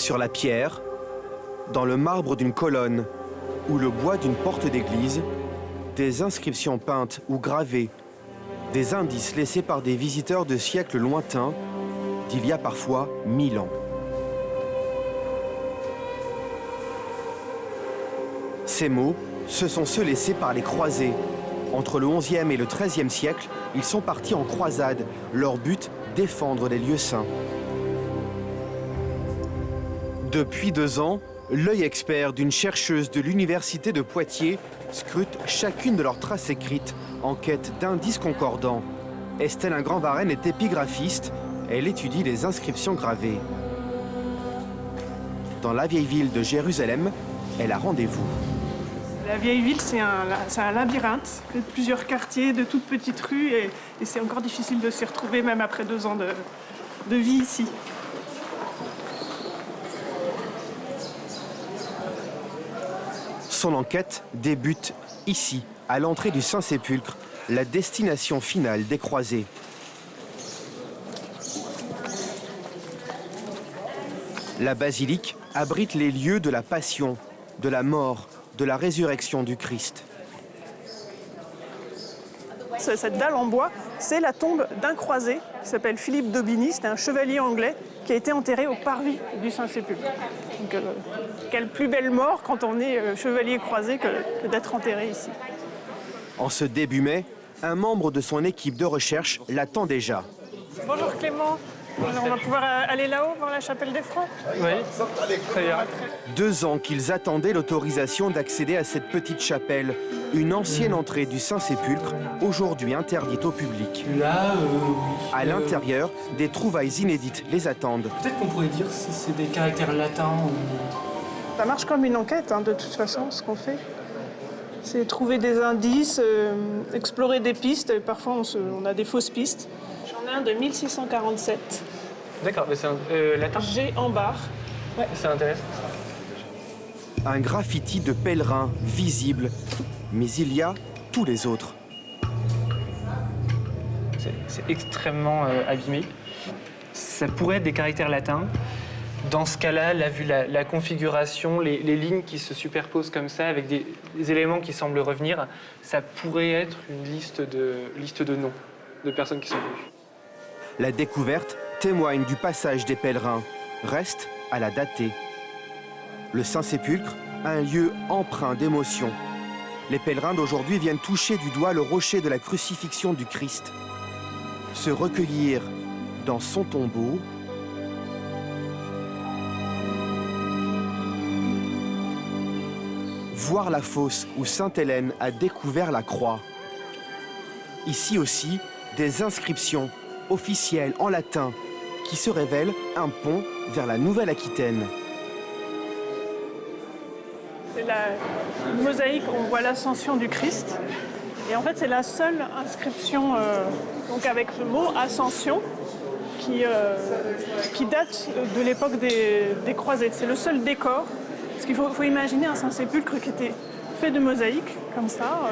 Sur la pierre, dans le marbre d'une colonne ou le bois d'une porte d'église, des inscriptions peintes ou gravées, des indices laissés par des visiteurs de siècles lointains, d'il y a parfois 1000 ans. Ces mots, ce sont ceux laissés par les croisés. Entre le XIe et le XIIIe siècle, ils sont partis en croisade. Leur but, défendre les lieux saints. Depuis 2 ans, l'œil expert d'une chercheuse de l'université de Poitiers scrute chacune de leurs traces écrites en quête d'indices concordants. Estelle Ingrand-Varenne est épigraphiste. Elle étudie les inscriptions gravées. Dans la vieille ville de Jérusalem, elle a rendez-vous. La vieille ville, c'est un labyrinthe de plusieurs quartiers, de toutes petites rues, et c'est encore difficile de s'y retrouver, même après 2 ans de vie ici. Son enquête débute ici, à l'entrée du Saint-Sépulcre, la destination finale des croisés. La basilique abrite les lieux de la passion, de la mort, de la résurrection du Christ. Cette dalle en bois, c'est la tombe d'un croisé qui s'appelle Philippe d'Aubigny. C'était un chevalier anglais qui a été enterré au parvis du Saint-Sépulcre. Donc, quelle plus belle mort quand on est chevalier croisé que d'être enterré ici. En ce début mai, un membre de son équipe de recherche l'attend déjà. Bonjour Clément. Alors, on va pouvoir aller là-haut, voir la chapelle des Francs? Oui, très bien. 2 ans qu'ils attendaient l'autorisation d'accéder à cette petite chapelle, une ancienne entrée du Saint-Sépulcre, aujourd'hui interdite au public. Là, oui. À l'intérieur, des trouvailles inédites les attendent. Peut-être qu'on pourrait dire si c'est des caractères latins ou... Ça marche comme une enquête, hein, de toute façon, ce qu'on fait. C'est trouver des indices, explorer des pistes. Parfois, on a des fausses pistes. J'en ai un de 1647. D'accord, mais c'est un latin. G en barre. Ouais, c'est intéressant. Un graffiti de pèlerins visible, mais il y a tous les autres. C'est extrêmement abîmé. Ça pourrait être des caractères latins. Dans ce cas-là, là, vu la configuration, les lignes qui se superposent comme ça, avec des éléments qui semblent revenir, ça pourrait être une liste de noms de personnes qui sont venues. La découverte témoigne du passage des pèlerins. Reste à la dater. Le Saint-Sépulcre, un lieu empreint d'émotion. Les pèlerins d'aujourd'hui viennent toucher du doigt le rocher de la crucifixion du Christ. Se recueillir dans son tombeau, voir la fosse où Sainte Hélène a découvert la croix. Ici aussi, des inscriptions officielles en latin qui se révèlent un pont vers la Nouvelle-Aquitaine. C'est la mosaïque, on voit l'ascension du Christ. Et en fait, c'est la seule inscription donc avec le mot ascension qui date de l'époque des croisés. C'est le seul décor. Parce qu'il faut imaginer un Saint-Sépulcre qui était fait de mosaïques, comme ça,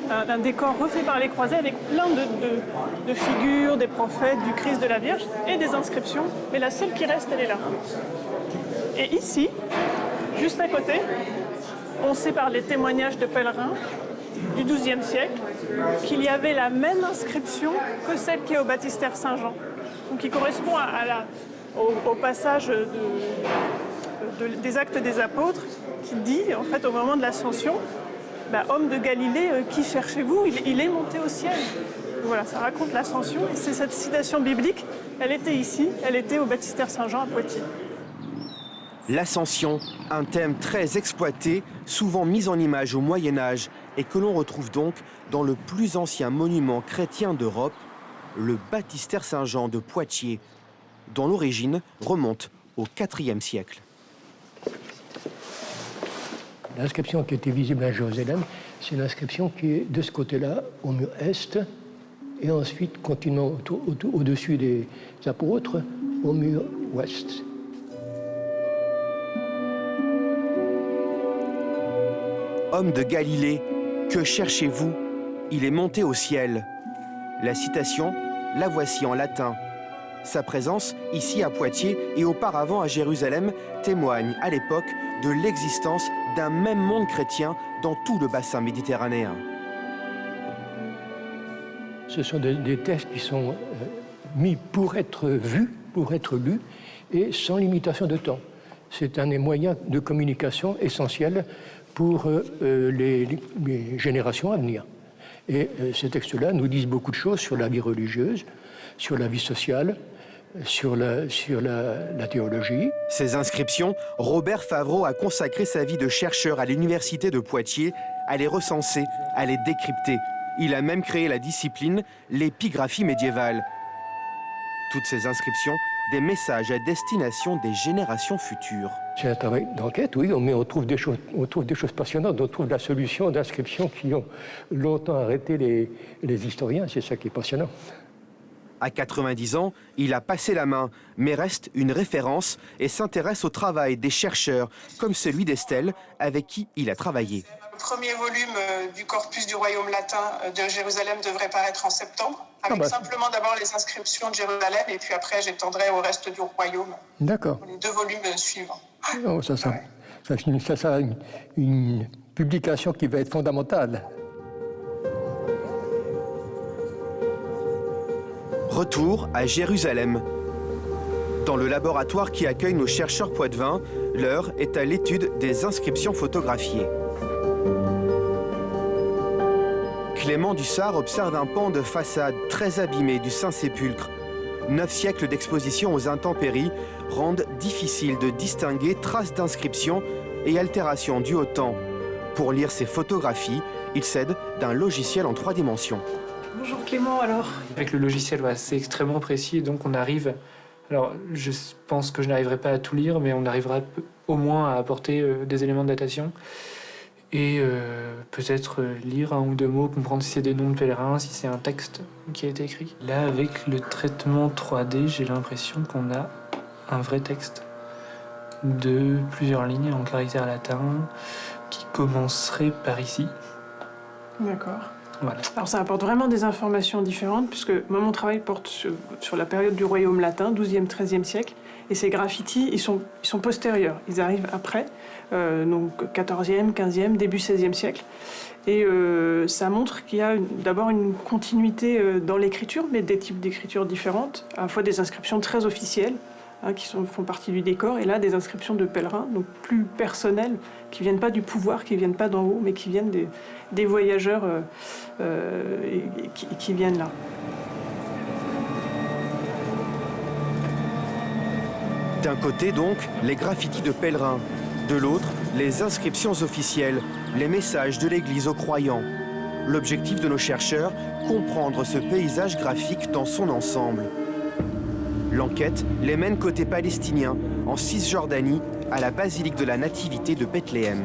un décor refait par les croisés avec plein de figures, des prophètes, du Christ, de la Vierge et des inscriptions. Mais la seule qui reste, elle est là. Et ici, juste à côté, on sait par les témoignages de pèlerins du XIIe siècle qu'il y avait la même inscription que celle qui est au baptistère Saint-Jean. Donc qui correspond au passage des Actes des Apôtres qui dit, en fait, au moment de l'ascension, homme de Galilée, qui cherchez-vous? Il est monté au ciel. Voilà, ça raconte l'ascension. Et c'est cette citation biblique, elle était ici, elle était au baptistère Saint-Jean à Poitiers. L'ascension, un thème très exploité, souvent mis en image au Moyen-Âge et que l'on retrouve donc dans le plus ancien monument chrétien d'Europe, le baptistère Saint-Jean de Poitiers, dont l'origine remonte au IVe siècle. L'inscription qui était visible à Jérusalem, c'est l'inscription qui est de ce côté-là, au mur est, et ensuite continuant au-dessus des apôtres, au mur ouest. Homme de Galilée, que cherchez-vous? Il est monté au ciel. La citation, la voici en latin. Sa présence, ici à Poitiers et auparavant à Jérusalem, témoigne à l'époque de l'existence d'un même monde chrétien dans tout le bassin méditerranéen. Ce sont des textes qui sont mis pour être vus, pour être lus, et sans limitation de temps. C'est un des moyens de communication essentiels pour les générations à venir. Et ces textes-là nous disent beaucoup de choses sur la vie religieuse, sur la vie sociale, sur la théologie. Ces inscriptions, Robert Favreau a consacré sa vie de chercheur à l'université de Poitiers, à les recenser, à les décrypter. Il a même créé la discipline, l'épigraphie médiévale. Toutes ces inscriptions, des messages à destination des générations futures. C'est un travail d'enquête, oui, mais on trouve des choses passionnantes. On trouve la solution d'inscriptions qui ont longtemps arrêté les historiens. C'est ça qui est passionnant. À 90 ans, il a passé la main, mais reste une référence et s'intéresse au travail des chercheurs, comme celui d'Estelle, avec qui il a travaillé. Le premier volume du corpus du royaume latin de Jérusalem devrait paraître en septembre, avec simplement d'abord les inscriptions de Jérusalem, et puis après j'étendrai au reste du royaume. D'accord. Les 2 volumes suivants. Oh, ça sera une publication qui va être fondamentale. Retour à Jérusalem. Dans le laboratoire qui accueille nos chercheurs poitevins, l'heure est à l'étude des inscriptions photographiées. Clément Dussart observe un pan de façade très abîmé du Saint-Sépulcre. 9 siècles d'exposition aux intempéries rendent difficile de distinguer traces d'inscriptions et altérations dues au temps. Pour lire ces photographies, il s'aide d'un logiciel en 3 dimensions. Bonjour Clément, alors. Avec le logiciel, c'est extrêmement précis, donc on arrive... Alors, je pense que je n'arriverai pas à tout lire, mais on arrivera au moins à apporter des éléments de datation. Et peut-être lire 1 ou 2 mots, comprendre si c'est des noms de pèlerins, si c'est un texte qui a été écrit. Là, avec le traitement 3D, j'ai l'impression qu'on a un vrai texte de plusieurs lignes en caractère latin qui commencerait par ici. D'accord. Voilà. Alors ça apporte vraiment des informations différentes, puisque moi, mon travail porte sur la période du royaume latin, 12e, 13e siècle, et ces graffitis, ils sont postérieurs, ils arrivent après, donc 14e, 15e, début 16e siècle. Et ça montre qu'il y a d'abord une continuité dans l'écriture, mais des types d'écriture différentes, à la fois des inscriptions très officielles, qui font partie du décor, et là des inscriptions de pèlerins, donc plus personnelles, qui viennent pas du pouvoir, qui viennent pas d'en haut, mais qui viennent des voyageurs qui viennent là. D'un côté donc, les graffitis de pèlerins. De l'autre, les inscriptions officielles, les messages de l'Église aux croyants. L'objectif de nos chercheurs, comprendre ce paysage graphique dans son ensemble. L'enquête les mène côté palestinien, en Cisjordanie, à la basilique de la Nativité de Bethléem.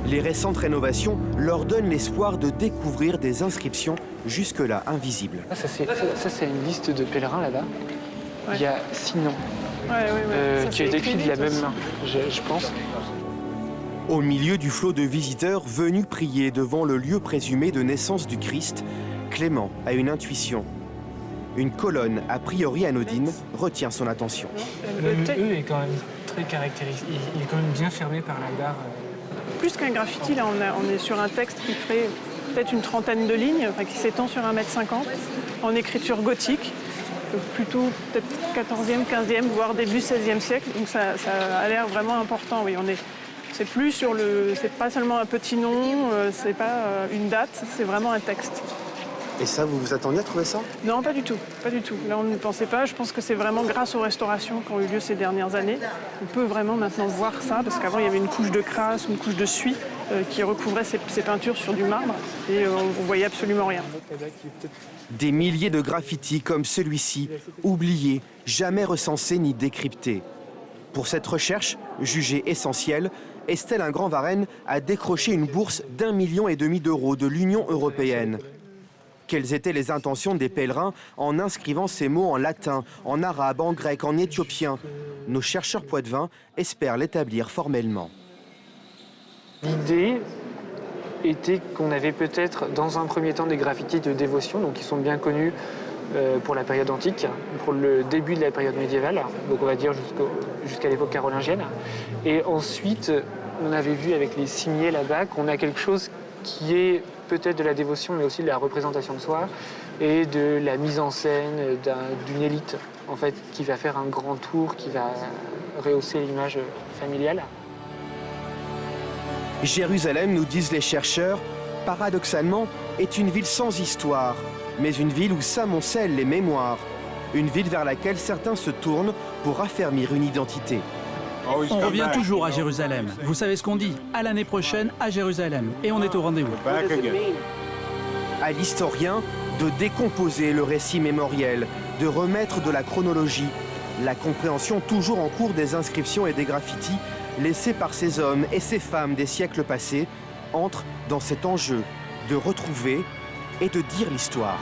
Les récentes rénovations leur donnent l'espoir de découvrir des inscriptions jusque-là invisibles. Ça, c'est une liste de pèlerins là-bas. Ouais. Il y a 6 noms qui ont été écrits de la même main, je pense. Au milieu du flot de visiteurs venus prier devant le lieu présumé de naissance du Christ, Clément a une intuition. Une colonne a priori anodine retient son attention. Le E est quand même très caractéristique. Il est quand même bien fermé par la barre. Plus qu'un graffiti, là, on est sur un texte qui ferait peut-être une trentaine de lignes, qui s'étend sur 1,50 m, en écriture gothique, plutôt peut-être 14e, 15e, voire début 16e siècle. Donc ça a l'air vraiment important. Oui, c'est plus sur c'est pas seulement un petit nom, c'est pas une date, c'est vraiment un texte. Et ça, vous vous attendiez à trouver ça? Non, pas du tout, pas du tout. Là, on ne pensait pas. Je pense que c'est vraiment grâce aux restaurations qui ont eu lieu ces dernières années. On peut vraiment maintenant voir ça, parce qu'avant, il y avait une couche de crasse, une couche de suie qui recouvrait ces peintures sur du marbre, et on voyait absolument rien. Des milliers de graffitis comme celui-ci, oubliés, jamais recensés ni décryptés. Pour cette recherche, jugée essentielle, Estelle Ingrand-Varenne a décroché une bourse d'1,5 million d'euros de l'Union européenne. Quelles étaient les intentions des pèlerins en inscrivant ces mots en latin, en arabe, en grec, en éthiopien? Nos chercheurs poitevins espèrent l'établir formellement. L'idée était qu'on avait peut-être dans un premier temps des graffitis de dévotion, donc qui sont bien connus pour la période antique, pour le début de la période médiévale, donc on va dire jusqu'à l'époque carolingienne. Et ensuite, on avait vu avec les cimiers là-bas qu'on a quelque chose qui est peut-être de la dévotion, mais aussi de la représentation de soi et de la mise en scène d'une élite, en fait, qui va faire un grand tour, qui va rehausser l'image familiale. Jérusalem, nous disent les chercheurs, paradoxalement, est une ville sans histoire, mais une ville où s'amoncellent les mémoires. Une ville vers laquelle certains se tournent pour affermir une identité. On revient toujours à Jérusalem. Vous savez ce qu'on dit, à l'année prochaine à Jérusalem. Et on est au rendez-vous. À l'historien de décomposer le récit mémoriel, de remettre de la chronologie, la compréhension toujours en cours des inscriptions et des graffitis laissés par ces hommes et ces femmes des siècles passés entre dans cet enjeu de retrouver et de dire l'histoire.